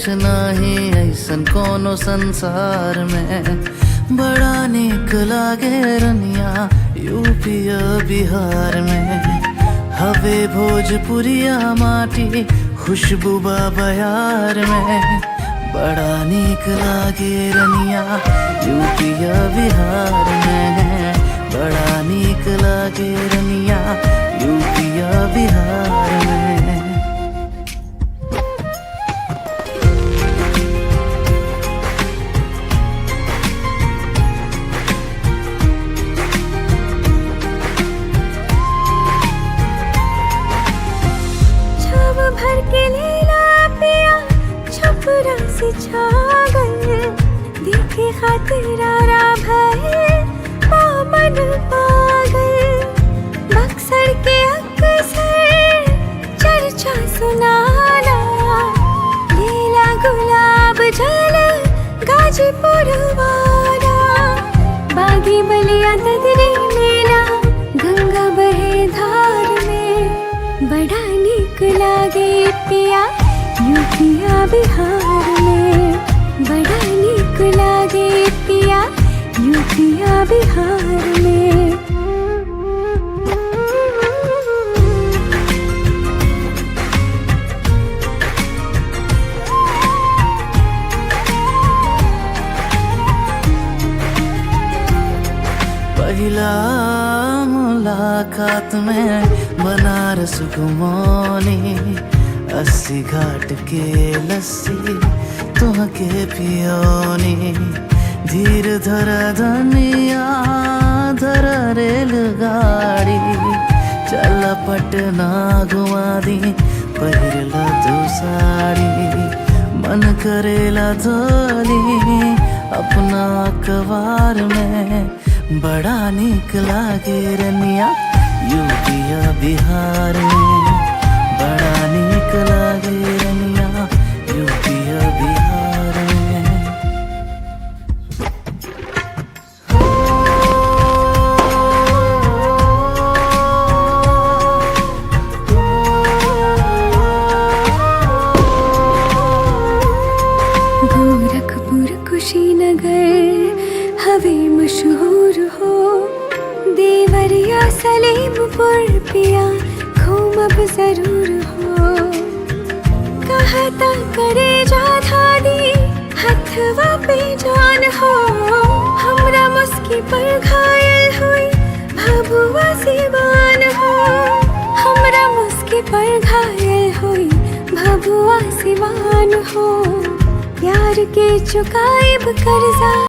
देश नाही ऐसन कोनो संसार में। बड़ा निक लागे रनिया यूपी बिहार में। हवे भोजपुरिया माटी खुशबू बा बयार में। बड़ा निक लागे रनिया यूपी बिहार में। बड़ा निक लागे रनिया यूपी बिहार में। भर के लीला पिया छपरा से छागल। देखे खातिरारा भय पामन पागल। बक्सर के अक्सर चर्चा सुनाना। लीला गुलाब जल गाजीपुर वाला। बागी बलिया तदरी मेला गंगा बहे धार में। बड़ा निक लागे पिया यूपिया बिहार में। बड़ा निक लागे पिया यूपिया बिहार में। पहला मुलाकात में बनारस घुमौनी। 80 घाट के लस्सी तुहके पियोनी। धीर धर धनिया धर रेलगाड़ी। चल पटना घुमा दी पहिरला तू साड़ी। मन करेला धोली अपना अखबार में। बड़ा निक लागे रनिया यूपिया बिहार में। बड़ा निक लागे रनिया यूपिया बिहार में। गोरखपुर कुशीनगर हवे मशहूर हो। देवरिया सलेमपुर पिया घूमब जरूर हो। कहता करे जा धादी हथवा पे जान हो। हमरा मुस्की पर घायल हुई भभुआ सिवान हो। हमरा मुस्की पर घायल हुई भभुआ सिवान हो। प्यार के चुकाइब कर्जा।